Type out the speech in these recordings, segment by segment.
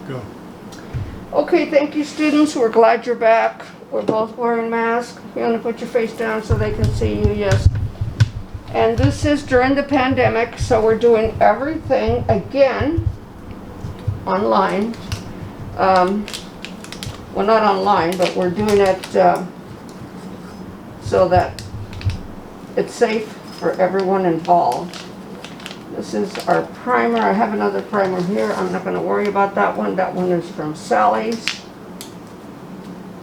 Go. Okay, thank you, students. We're glad you're back. We're both wearing masks. You want to put your face down so they can see you? Yes. And this is during the pandemic, so we're doing everything again online. Well, not online, but we're doing it so that it's safe for everyone involved. This is our primer. I have another primer here. I'm not going to worry about that one. That one is from Sally's.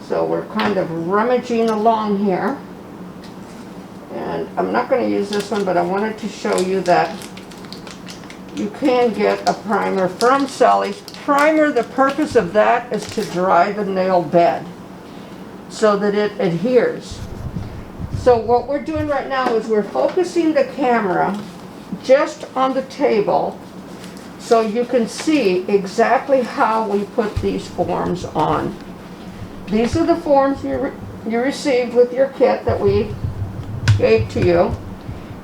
So we're kind of rummaging along here. And I'm not going to use this one, but I wanted to show you that you can get a primer from Sally's. Primer, the purpose of that is to dry the nail bed so that it adheres. So what we're doing right now is we're focusing the camera just on the table so you can see exactly how we put these forms on. These are the forms you received with your kit that we gave to you.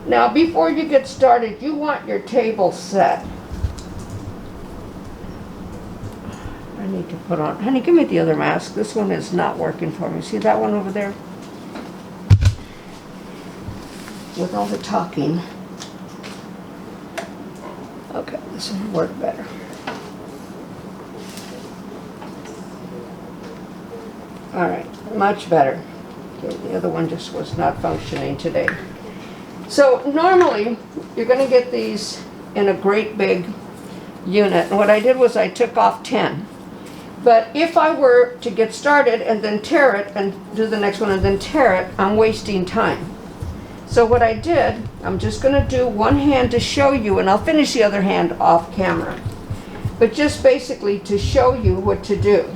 Now before you get started, you want your table set. I need to put on, honey, give me the other mask. This one is not working for me. See that one over there? With all the talking. Okay, this one will work better. All right, much better. Okay, the other one just was not functioning today. So normally, you're going to get these in a great big unit. And what I did was I took off 10. But if I were to get started and then tear it and do the next one and then tear it, I'm wasting time. So what I did, I'm just going to do one hand to show you, and I'll finish the other hand off camera. But just basically to show you what to do.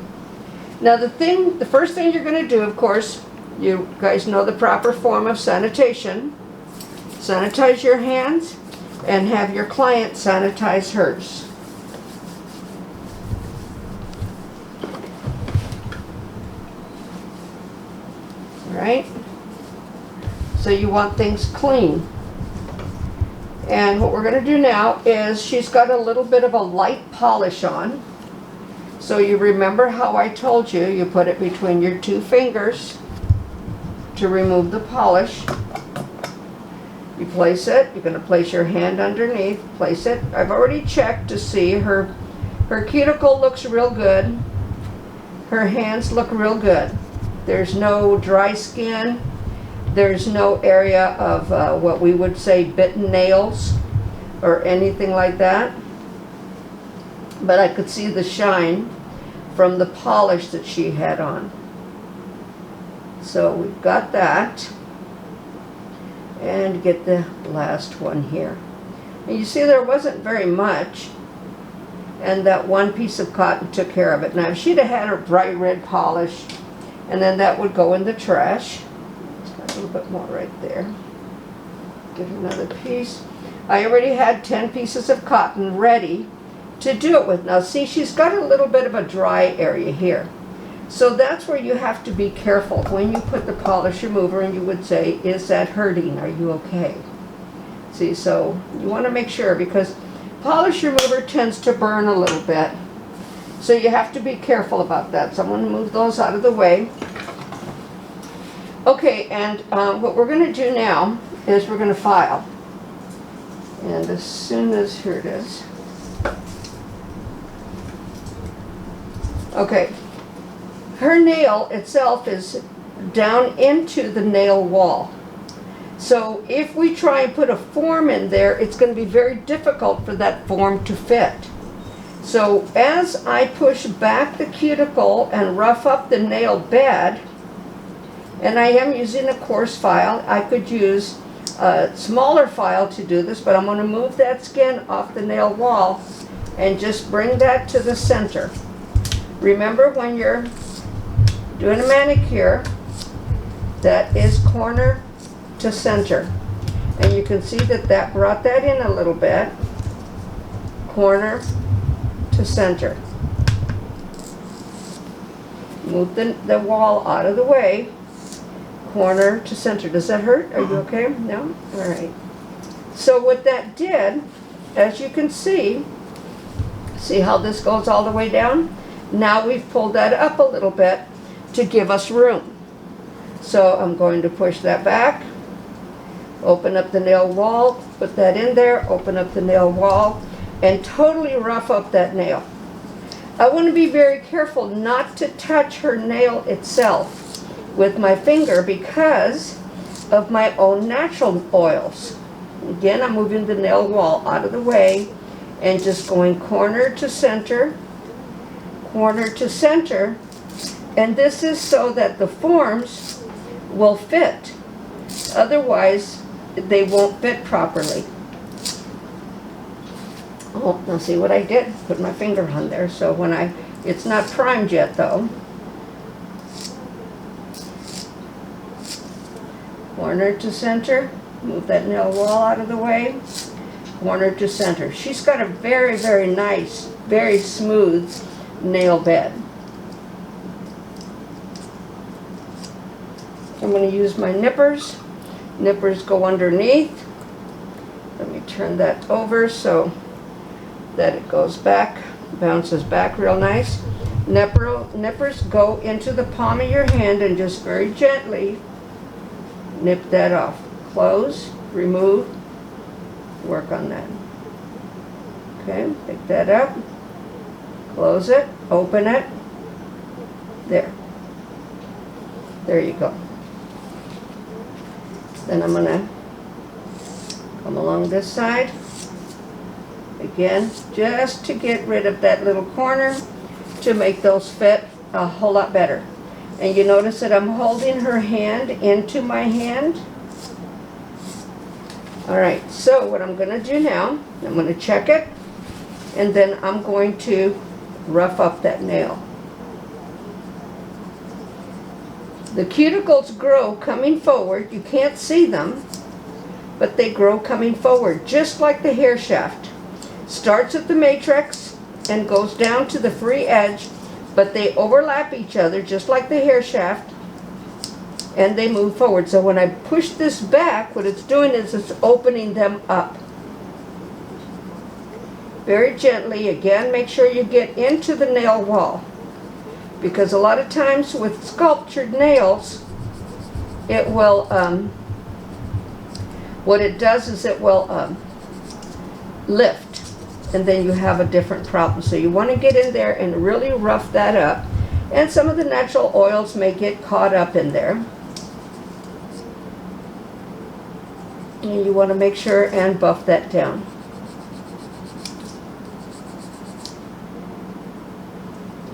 Now the first thing you're going to do, of course, you guys know the proper form of sanitation. Sanitize your hands and have your client sanitize hers. All right? So you want things clean. And what we're going to do now is she's got a little bit of a light polish on. So you remember how I told you, you put it between your two fingers to remove the polish. You place it, you're going to place your hand underneath, place it. I've already checked to see her cuticle looks real good. Her hands look real good. There's no dry skin. There's no area of what we would say bitten nails or anything like that. But I could see the shine from the polish that she had on. So we've got that. And get the last one here. And you see there wasn't very much. And that one piece of cotton took care of it. Now if she'd have had her bright red polish, and then that would go in the trash. A little bit more right there. Get another piece. I already had 10 pieces of cotton ready to do it with. Now see, she's got a little bit of a dry area here. So that's where you have to be careful when you put the polish remover, and you would say, is that hurting? Are you okay? See, so you want to make sure, because polish remover tends to burn a little bit. So you have to be careful about that. So I'm going to move those out of the way. Okay, and what we're going to do now is we're going to file. And as soon as, here it is. Okay, her nail itself is down into the nail wall. So if we try and put a form in there, it's going to be very difficult for that form to fit. So as I push back the cuticle and rough up the nail bed, and I am using a coarse file. I could use a smaller file to do this, but I'm going to move that skin off the nail wall and just bring that to the center. Remember, when you're doing a manicure, that is corner to center. And you can see that that brought that in a little bit. Corner to center. Move the wall out of the way. Corner to center. Does that hurt? Are you okay? No? All right. So what that did, as you can see, See how this goes all the way down? Now we've pulled that up a little bit to give us room. So I'm going to push that back, open up the nail wall, put that in there, open up the nail wall, and totally rough up that nail. I want to be very careful not to touch her nail itself with my finger because of my own natural oils. Again, I'm moving the nail wall out of the way and just going corner to center, and this is so that the forms will fit. Otherwise, they won't fit properly. Oh, now see what I did? Put my finger on there, so when it's not primed yet though. Corner to center, move that nail wall out of the way, corner to center. She's got a very, very nice, very smooth nail bed. I'm going to use my nippers. Nippers go underneath. Let me turn that over so that it goes back, bounces back real nice. Nippers go into the palm of your hand and just very gently nip that off. Close, remove, work on that. Okay, pick that up, close it, open it. There. There you go. Then I'm going to come along this side. Again, just to get rid of that little corner to make those fit a whole lot better. And you notice that I'm holding her hand into my hand. Alright, so what I'm going to do now, I'm going to check it, and then I'm going to rough up that nail. The cuticles grow coming forward. You can't see them, but they grow coming forward, just like the hair shaft. Starts at the matrix and goes down to the free edge, but they overlap each other just like the hair shaft, and they move forward. So when I push this back, what it's doing is it's opening them up. Very gently, again, make sure you get into the nail wall, because a lot of times with sculptured nails, it will, what it does is it will lift. And then you have a different problem. So you want to get in there and really rough that up. And some of the natural oils may get caught up in there. And you want to make sure and buff that down.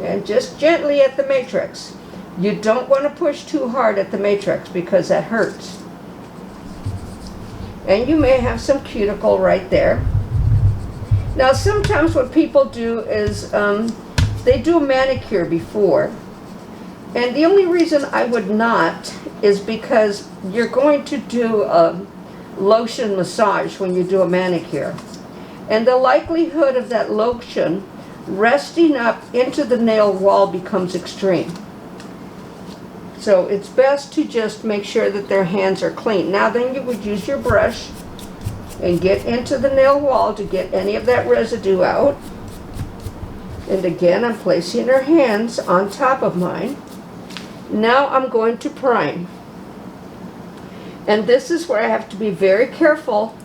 And just gently at the matrix. You don't want to push too hard at the matrix because that hurts. And you may have some cuticle right there. Now sometimes what people do is they do a manicure before, and the only reason I would not is because you're going to do a lotion massage when you do a manicure, and the likelihood of that lotion resting up into the nail wall becomes extreme. So it's best to just make sure that their hands are clean. Now then you would use your brush and get into the nail wall to get any of that residue out. And again, I'm placing her hands on top of mine. Now I'm going to prime. And this is where I have to be very careful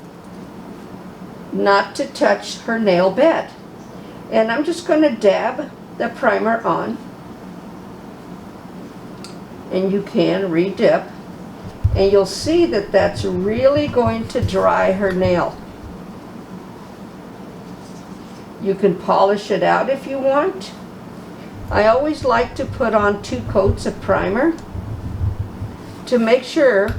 not to touch her nail bed. And I'm just going to dab the primer on. And you can re-dip. And you'll see that that's really going to dry her nail. You can polish it out if you want. I always like to put on 2 coats of primer to make sure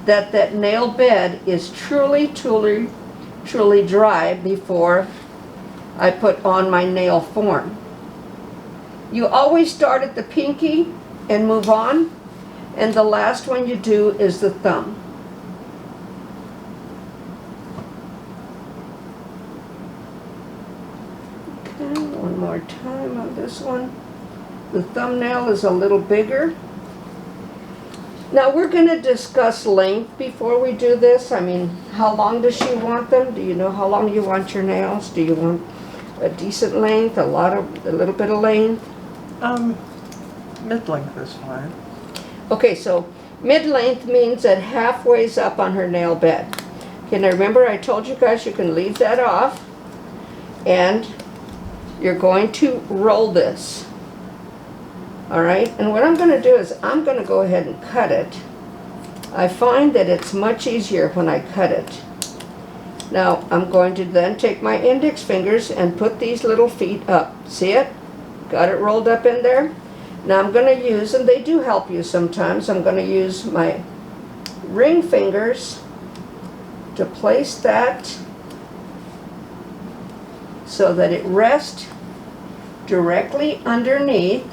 that that nail bed is truly dry before I put on my nail form. You always start at the pinky and move on. And the last one you do is the thumb. Okay, one more time on this one. The thumbnail is a little bigger. Now we're going to discuss length before we do this. I mean, how long does she want them? Do you know how long you want your nails? Do you want a decent length, a little bit of length? Mid-length is fine. Okay, so mid-length means that halfway's up on her nail bed. Okay, now remember I told you guys you can leave that off, and you're going to roll this. All right, and what I'm going to do is I'm going to go ahead and cut it. I find that it's much easier when I cut it. Now I'm going to then take my index fingers and put these little feet up. See it? Got it rolled up in there? Now I'm going to use, and they do help you sometimes, I'm going to use my ring fingers to place that so that it rests directly underneath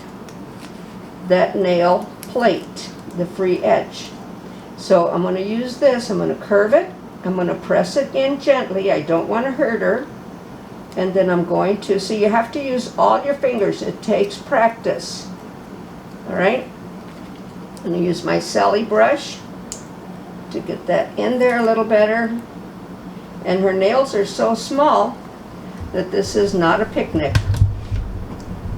that nail plate, the free edge. So I'm going to use this, I'm going to curve it, I'm going to press it in gently, I don't want to hurt her, and then I'm going to, so you have to use all your fingers, it takes practice. Alright, I'm going to use my Sally brush to get that in there a little better. And her nails are so small that this is not a picnic.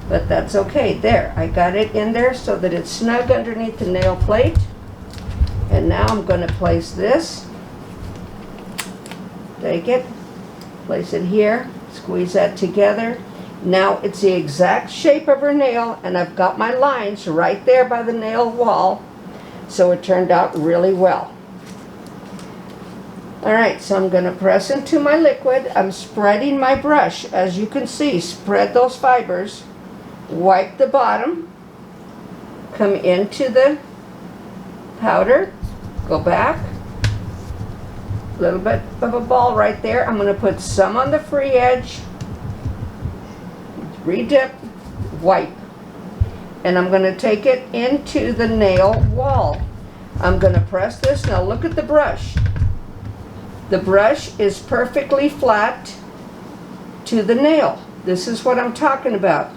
But that's okay. There, I got it in there so that it's snug underneath the nail plate. And now I'm going to place this. Take it, place it here, squeeze that together. Now it's the exact shape of her nail, and I've got my lines right there by the nail wall, so it turned out really well. Alright, so I'm going to press into my liquid. I'm spreading my brush, as you can see, spread those fibers, wipe the bottom, come into the powder, go back, a little bit of a ball right there. I'm going to put some on the free edge, redip, wipe, and I'm going to take it into the nail wall. I'm going to press this. Now look at the brush. The brush is perfectly flat to the nail. This is what I'm talking about.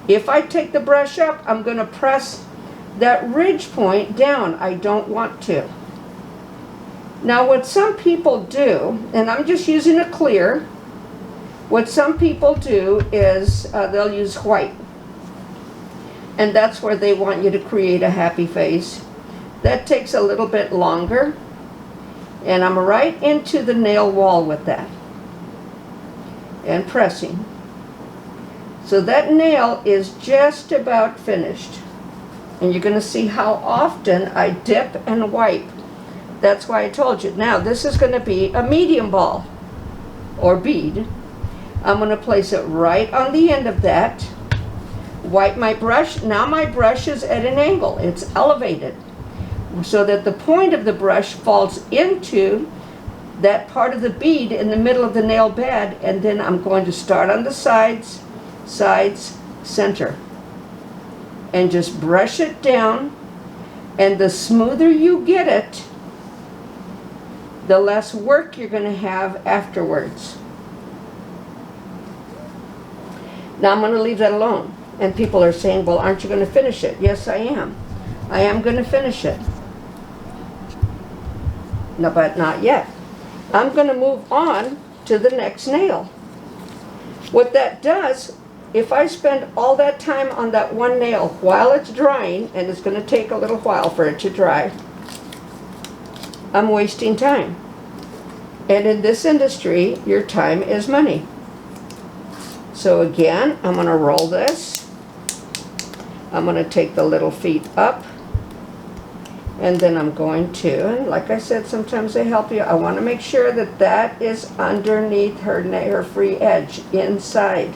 If I take the brush up, I'm going to press that ridge point down. I don't want to. Now what some people do, and I'm just using a clear, what some people do is they'll use white. And that's where they want you to create a happy face. That takes a little bit longer. And I'm right into the nail wall with that. And pressing. So that nail is just about finished. And you're going to see how often I dip and wipe. That's why I told you. Now this is going to be a medium ball or bead. I'm going to place it right on the end of that. Wipe my brush. Now my brush is at an angle. It's elevated so that the point of the brush falls into that part of the bead in the middle of the nail bed, and then I'm going to start on the sides, center, and just brush it down. And the smoother you get it, the less work you're going to have afterwards. Now I'm going to leave that alone. And people are saying, well, aren't you going to finish it? Yes, I am. I am going to finish it. No, but not yet. I'm going to move on to the next nail. What that does, if I spend all that time on that one nail while it's drying, and it's going to take a little while for it to dry, I'm wasting time. And in this industry, your time is money. So again, I'm going to roll this. I'm going to take the little feet up. And then I'm going to, and like I said, sometimes they help you. I want to make sure that that is underneath her free edge, inside.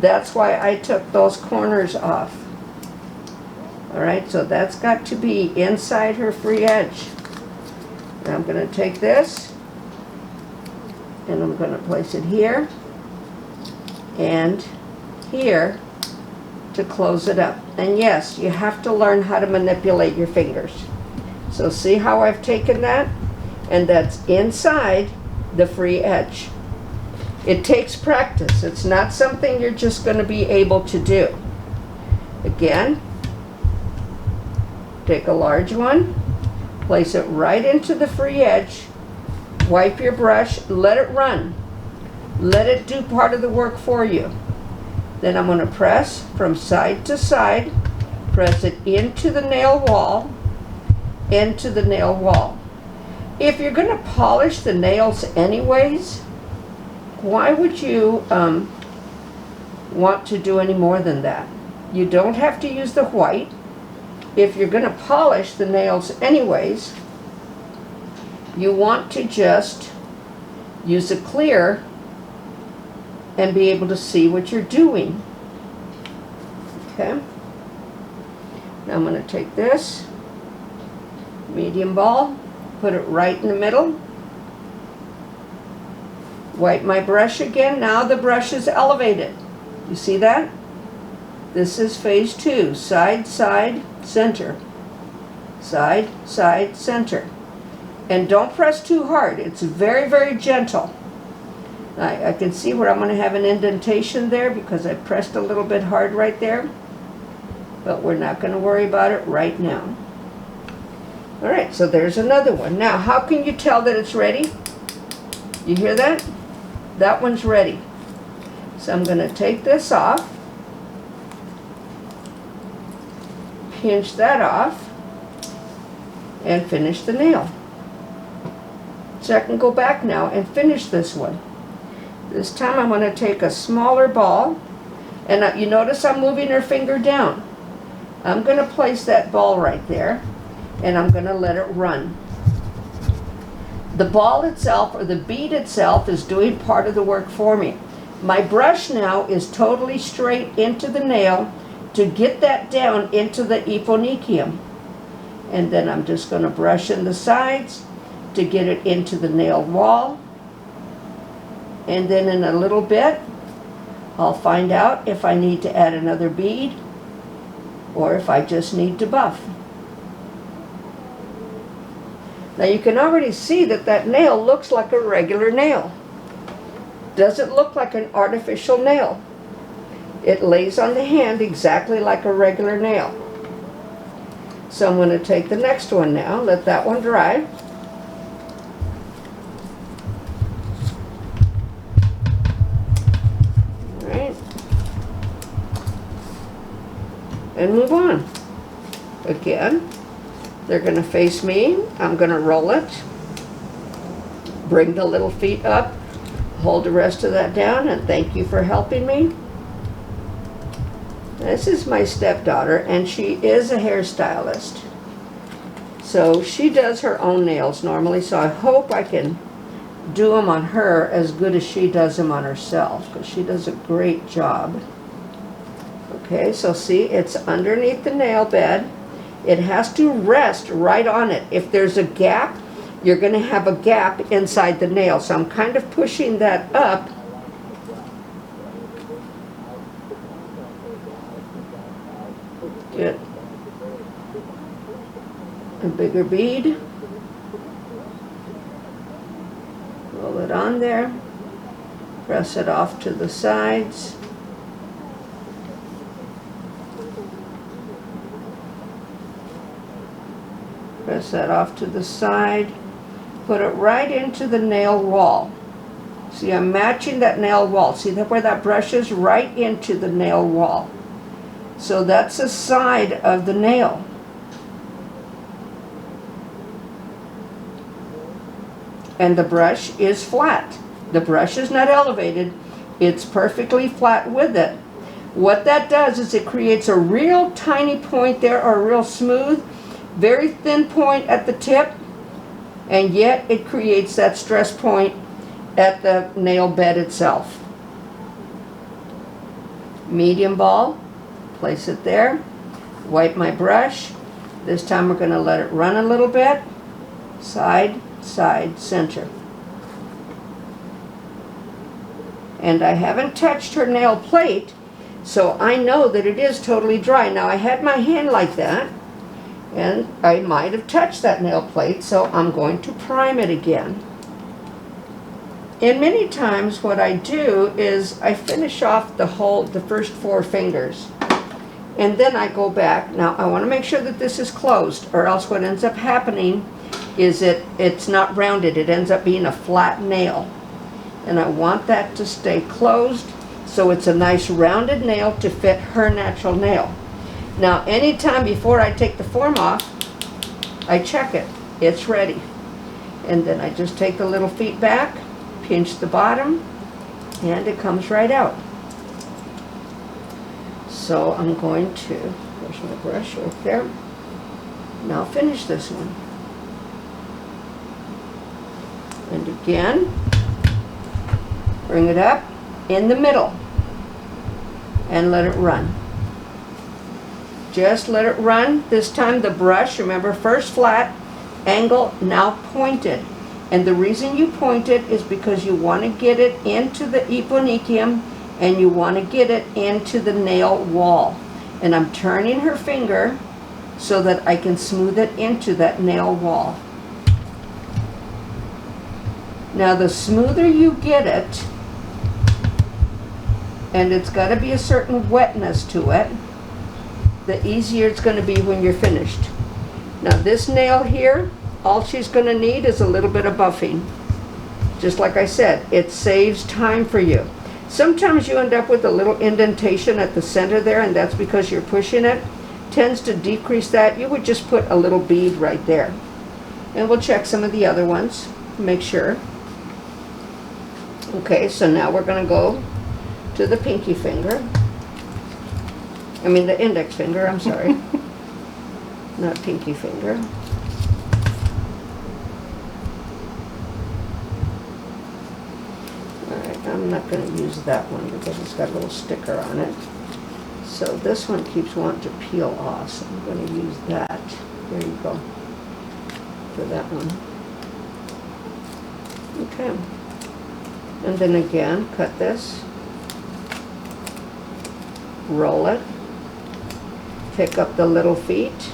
That's why I took those corners off. Alright, so that's got to be inside her free edge. Now I'm going to take this, and I'm going to place it here, and here, to close it up. And yes, you have to learn how to manipulate your fingers. So see how I've taken that? And that's inside the free edge. It takes practice. It's not something you're just going to be able to do. Again, take a large one, place it right into the free edge, wipe your brush, let it run. Let it do part of the work for you. Then I'm going to press from side to side, press it into the nail wall, into the nail wall. If you're going to polish the nails anyways, why would you want to do any more than that? You don't have to use the white. If you're going to polish the nails anyways, you want to just use a clear and be able to see what you're doing. Okay? Now I'm going to take this medium ball, put it right in the middle, wipe my brush again. Now the brush is elevated. You see that? This is phase 2, side, side, center. Side, side, center. And don't press too hard. It's very, very gentle. I can see where I'm going to have an indentation there because I pressed a little bit hard right there. But we're not going to worry about it right now. Alright, so there's another one. Now, how can you tell that it's ready? You hear that? That one's ready. So I'm going to take this off. Pinch that off. And finish the nail. So I can go back now and finish this one. This time I'm going to take a smaller ball, and you notice I'm moving her finger down. I'm going to place that ball right there, and I'm going to let it run. The ball itself, or the bead itself, is doing part of the work for me. My brush now is totally straight into the nail to get that down into the eponychium. And then I'm just going to brush in the sides to get it into the nail wall. And then in a little bit, I'll find out if I need to add another bead or if I just need to buff. Now you can already see that that nail looks like a regular nail. Doesn't look like an artificial nail. It lays on the hand exactly like a regular nail. So I'm going to take the next one now, let that one dry. And move on. Again, they're going to face me. I'm going to roll it. Bring the little feet up. Hold the rest of that down, and thank you for helping me. This is my stepdaughter, and she is a hairstylist. So she does her own nails normally, so I hope I can do them on her as good as she does them on herself, because she does a great job. Okay, so see, it's underneath the nail bed. It has to rest right on it. If there's a gap, you're going to have a gap inside the nail. So I'm kind of pushing that up. Get a bigger bead. Roll it on there. Press it off to the sides. Press that off to the side. Put it right into the nail wall. See, I'm matching that nail wall. See that where that brush is? Right into the nail wall. So that's the side of the nail. And the brush is flat. The brush is not elevated. It's perfectly flat with it. What that does is it creates a real tiny point there, or a real smooth, very thin point at the tip, and yet it creates that stress point at the nail bed itself. Medium ball, place it there, wipe my brush. This time we're going to let it run a little bit. Side, side, center. And I haven't touched her nail plate, so I know that it is totally dry. Now I had my hand like that, and I might have touched that nail plate, so I'm going to prime it again. And many times what I do is I finish off the first 4 fingers, and then I go back. Now I want to make sure that this is closed, or else what ends up happening is it's not rounded. It ends up being a flat nail. and I want that to stay closed so it's a nice rounded nail to fit her natural nail. Now anytime before I take the form off, I check it. It's ready. And then I just take the little feet back, pinch the bottom, and it comes right out. So I'm going to, there's my brush right there. Now finish this one. And again, bring it up in the middle and let it run. Just let it run. This time the brush, remember, first flat, angle, now pointed. And the reason you point it is because you want to get it into the eponychium and you want to get it into the nail wall. And I'm turning her finger so that I can smooth it into that nail wall. Now the smoother you get it, and it's got to be a certain wetness to it, the easier it's going to be when you're finished. Now this nail here, all she's going to need is a little bit of buffing. Just like I said, it saves time for you. Sometimes you end up with a little indentation at the center there, and that's because you're pushing it. Tends to decrease that. You would just put a little bead right there. And we'll check some of the other ones, make sure. Okay, so now we're going to go to the pinky finger. I mean the index finger, I'm sorry. Not pinky finger. Alright, I'm not going to use that one because it's got a little sticker on it. So this one keeps wanting to peel off, so I'm going to use that. There you go. For that one. Okay. And then again, cut this. Roll it. Pick up the little feet.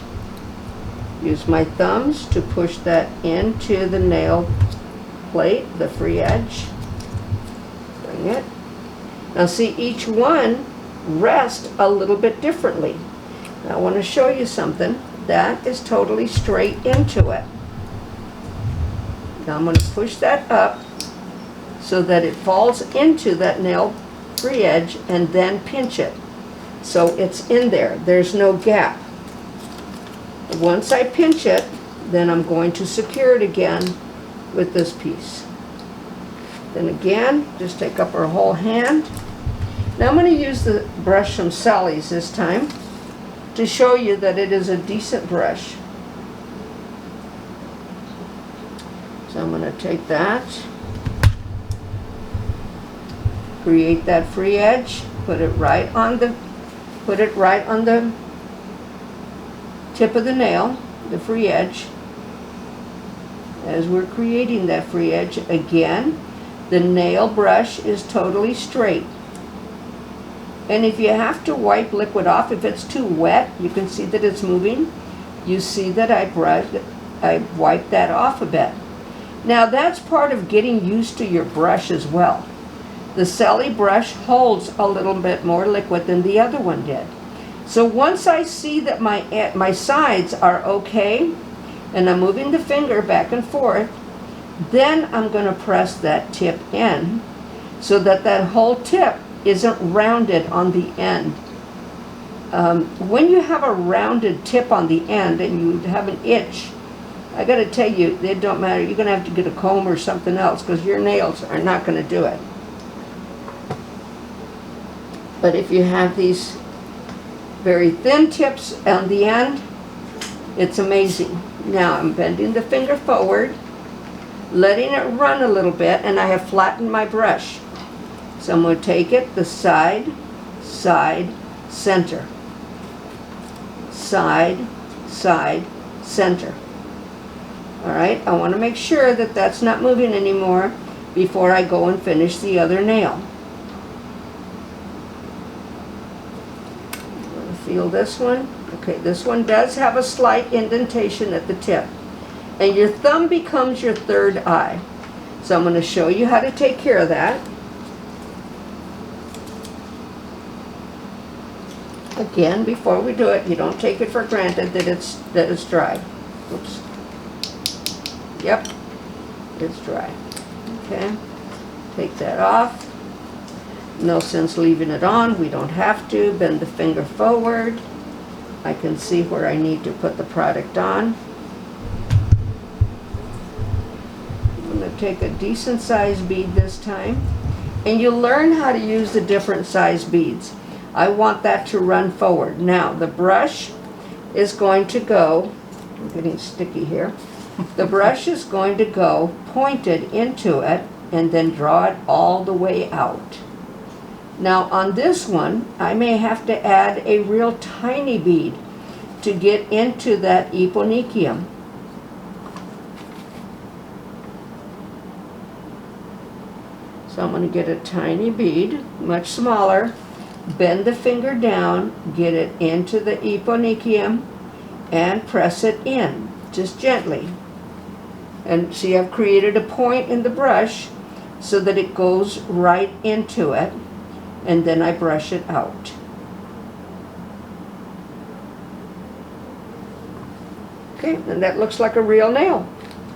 Use my thumbs to push that into the nail plate, the free edge. Bring it. Now see, each one rests a little bit differently. Now I want to show you something. That is totally straight into it. Now I'm going to push that up so that it falls into that nail free edge and then pinch it. So it's in there. There's no gap. Once I pinch it, then I'm going to secure it again with this piece. Then again, just take up our whole hand. Now I'm going to use the brush from Sally's this time to show you that it is a decent brush. So I'm going to take that, create that free edge, put it right on the tip of the nail, the free edge. As we're creating that free edge, again, the nail brush is totally straight. And if you have to wipe liquid off, if it's too wet, you can see that it's moving. You see that I wiped that off a bit. Now that's part of getting used to your brush as well. The Sally brush holds a little bit more liquid than the other one did. So once I see that my sides are okay, and I'm moving the finger back and forth, then I'm going to press that tip in so that that whole tip isn't rounded on the end. When you have a rounded tip on the end and you have an itch, I got to tell you, it don't matter. You're going to have to get a comb or something else because your nails are not going to do it. But if you have these very thin tips on the end, it's amazing. Now I'm bending the finger forward, letting it run a little bit, and I have flattened my brush. So I'm going to take it, the side, side, center. Side, side, center. Alright, I want to make sure that that's not moving anymore before I go and finish the other nail. I'm going to feel this one. Okay, this one does have a slight indentation at the tip. And your thumb becomes your third eye. So I'm going to show you how to take care of that. Again, before we do it, you don't take it for granted that it's dry. Oops. Yep, it's dry. Okay. Take that off. No sense leaving it on. We don't have to. Bend the finger forward. I can see where I need to put the product on. I'm going to take a decent sized bead this time. And you learn how to use the different size beads. I want that to run forward. Now the brush is going to go, I'm getting sticky here. The brush is going to go pointed into it and then draw it all the way out. Now on this one, I may have to add a real tiny bead to get into that eponychium. So I'm going to get a tiny bead, much smaller, bend the finger down, get it into the eponychium, and press it in, just gently. And see, I've created a point in the brush so that it goes right into it, and then I brush it out. Okay, and that looks like a real nail.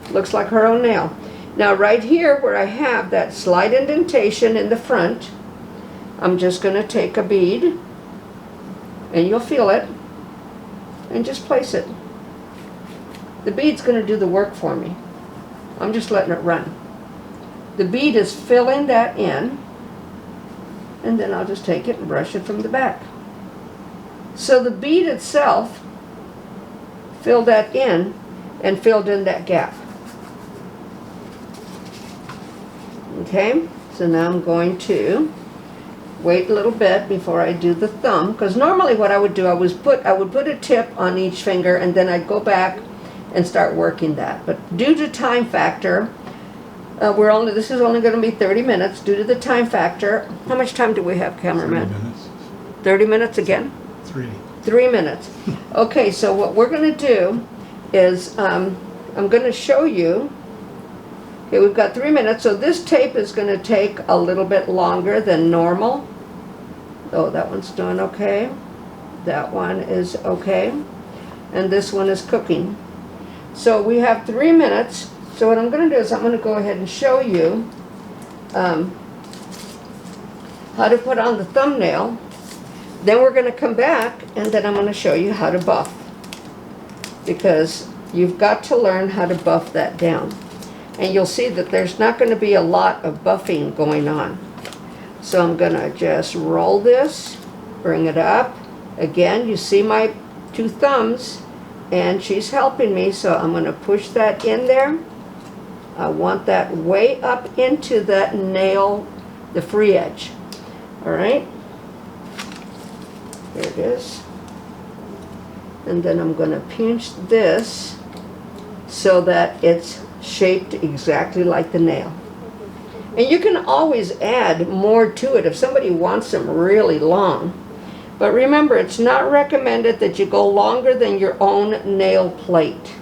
Looks like her own nail. Now right here where I have that slight indentation in the front, I'm just going to take a bead, and you'll feel it, and just place it. The bead's going to do the work for me. I'm just letting it run. The bead is filling that in, and then I'll just take it and brush it from the back. So the bead itself filled that in and filled in that gap. Okay, so now I'm going to wait a little bit before I do the thumb, because normally what I would do, I would put a tip on each finger, and then I'd go back and start working that. But due to time factor, this is only going to be 30 minutes. Due to the time factor, how much time do we have, cameraman? 30 minutes. 30 minutes again? 3 minutes. Okay, so what we're going to do is I'm going to show you. Okay, we've got 3 minutes, so this tape is going to take a little bit longer than normal. Oh, that one's doing okay. That one is okay. And this one is cooking. So we have 3 minutes. So what I'm going to do is I'm going to go ahead and show you how to put on the thumbnail. Then we're going to come back, and then I'm going to show you how to buff. Because you've got to learn how to buff that down. And you'll see that there's not going to be a lot of buffing going on. So I'm going to just roll this, bring it up. Again, you see my 2 thumbs, and she's helping me, so I'm going to push that in there. I want that way up into that nail, the free edge. All right? There it is. And then I'm going to pinch this so that it's shaped exactly like the nail. And you can always add more to it if somebody wants them really long. But remember, it's not recommended that you go longer than your own nail plate.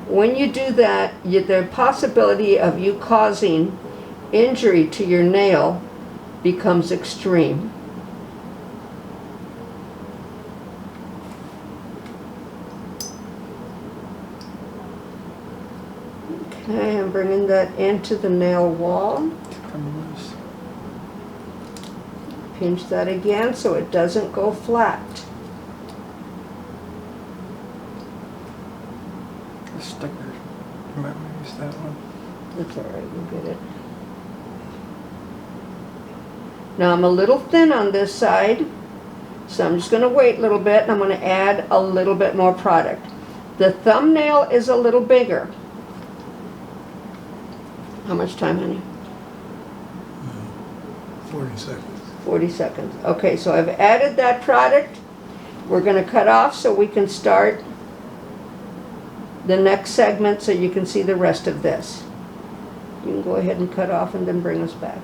When you do that, the possibility of you causing injury to your nail becomes extreme. Okay, I'm bringing that into the nail wall. Come loose. Pinch that again so it doesn't go flat. The sticker. You might want to use that one. That's all right, you get it. Now I'm a little thin on this side, so I'm just going to wait a little bit, and I'm going to add a little bit more product. The thumbnail is a little bigger. How much time, honey? 40 seconds. 40 seconds. Okay, so I've added that product. We're going to cut off so we can start the next segment so you can see the rest of this. You can go ahead and cut off and then bring us back.